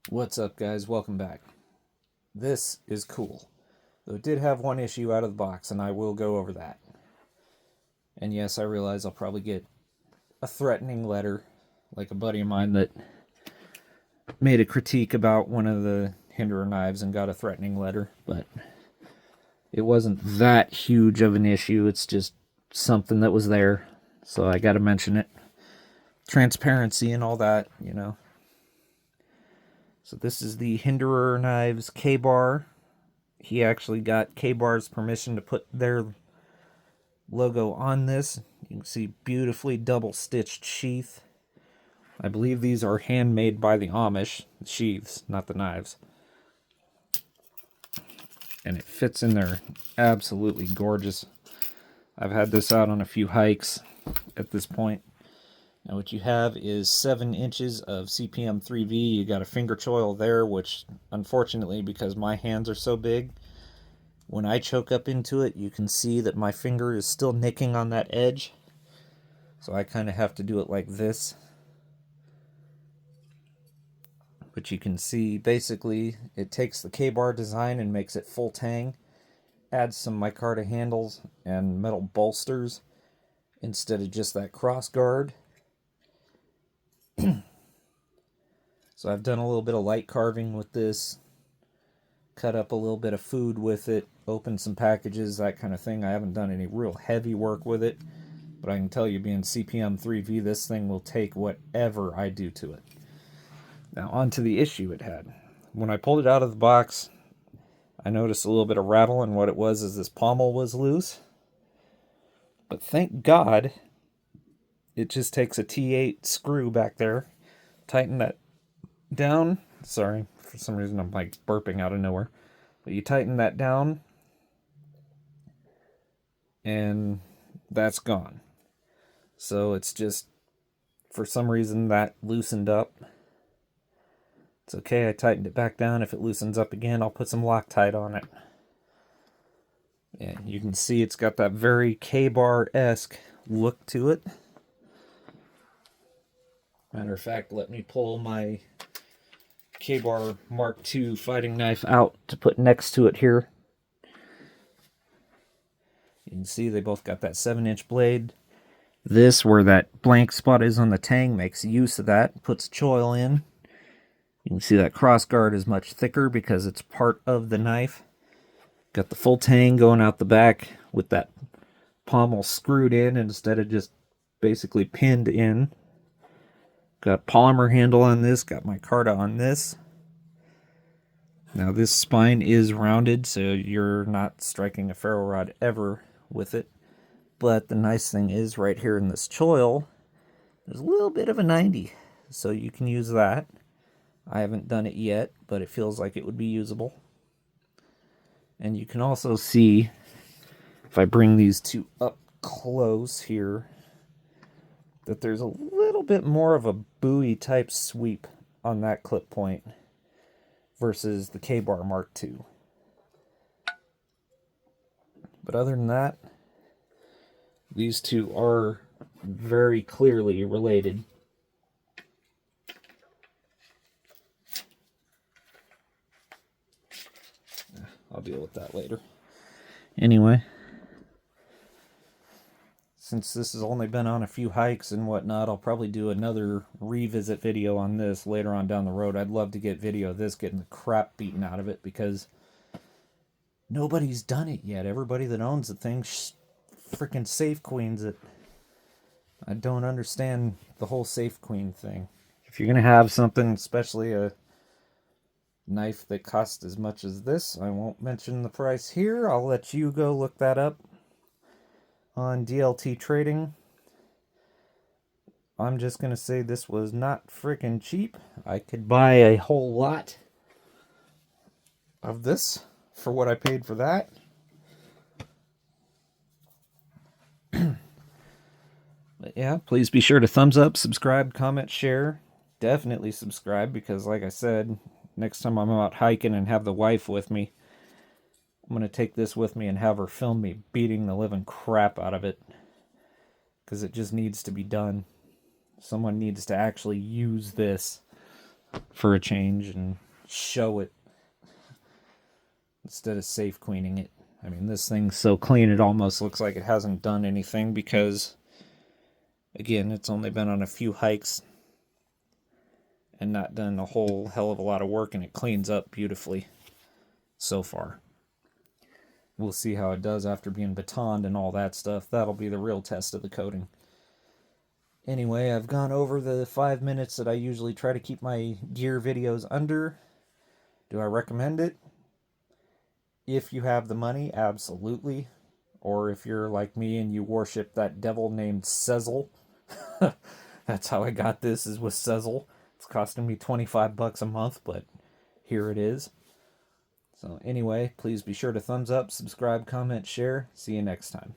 What's up, guys? Welcome back. This is cool. Though it did have one issue out of the box, and I will go over that. And yes, I realize I'll probably get a threatening letter, like a buddy of mine that made a critique about one of the Hinderer knives and got a threatening letter, but it wasn't that huge of an issue. It's just something that was there, so I gotta mention it. Transparency and all that. So this is the Hinderer Knives K-Bar. He actually got K-Bar's permission to put their logo on this. You can see beautifully double-stitched sheath. I believe these are handmade by the Amish, the sheaths, not the knives. And it fits in there absolutely gorgeous. I've had this out on a few hikes at this point. Now what you have is 7 inches of CPM 3V. You got a finger choil there, which unfortunately, because my hands are so big, when I choke up into it, you can see that my finger is still nicking on that edge. So I kind of have to do it like this. But you can see, basically, it takes the K-Bar design and makes it full tang. Adds some micarta handles and metal bolsters instead of just that cross guard. So I've done a little bit of light carving with this. Cut up a little bit of food with it. Opened some packages, that kind of thing. I haven't done any real heavy work with it. But I can tell you, being CPM 3V, this thing will take whatever I do to it. Now, on to the issue it had. When I pulled it out of the box, I noticed a little bit of rattle, and what it was is this pommel was loose. But thank God, it just takes a T8 screw back there. Tighten that down. Sorry, for some reason I'm like burping out of nowhere. But you tighten that down, and that's gone. So it's just, for some reason, that loosened up. It's okay, I tightened it back down. If it loosens up again, I'll put some Loctite on it. Yeah, you can see it's got that very K-Bar-esque look to it. Matter of fact, let me pull my K-Bar MK2 fighting knife out to put next to it here. You can see they both got that 7-inch blade. This, where that blank spot is on the tang, makes use of that, puts choil in. You can see that cross guard is much thicker because it's part of the knife. Got the full tang going out the back with that pommel screwed in instead of just basically pinned in. Got polymer handle on this, got micarta on this. Now this spine is rounded, so you're not striking a ferro rod ever with it. But the nice thing is, right here in this choil, there's a little bit of a 90, so you can use that. I haven't done it yet, but it feels like it would be usable. And you can also see, if I bring these two up close here, that there's a little bit more of a buoy type sweep on that clip point versus the K-Bar MK2. But other than that, these two are very clearly related. I'll deal with that later. Anyway, since this has only been on a few hikes and whatnot, I'll probably do another revisit video on this later on down the road. I'd love to get video of this getting the crap beaten out of it because nobody's done it yet. Everybody that owns the thing freaking safe queens it. I don't understand the whole safe queen thing. If you're going to have something, especially a knife that costs as much as this, I won't mention the price here. I'll let you go look that up on DLT Trading. I'm just going to say this was not freaking cheap. I could buy a whole lot of this for what I paid for that. But yeah, please be sure to thumbs up, subscribe, comment, share. Definitely subscribe because, like I said, next time I'm out hiking and have the wife with me, I'm going to take this with me and have her film me beating the living crap out of it. Because it just needs to be done. Someone needs to actually use this. for a change and show it instead of safe cleaning it. I mean, this thing's so clean it almost looks like it hasn't done anything because, again, it's only been on a few hikes and not done a whole hell of a lot of work, and it cleans up beautifully so far. We'll see how it does after being batoned and all that stuff. That'll be the real test of the coating. Anyway, I've gone over the 5 minutes that I usually try to keep my gear videos under. Do I recommend it? If you have the money, absolutely. Or if you're like me and you worship that devil named Sezzle. That's how I got this, is with Sezzle. It's costing me $25 a month, but here it is. So anyway, please be sure to thumbs up, subscribe, comment, share. See you next time.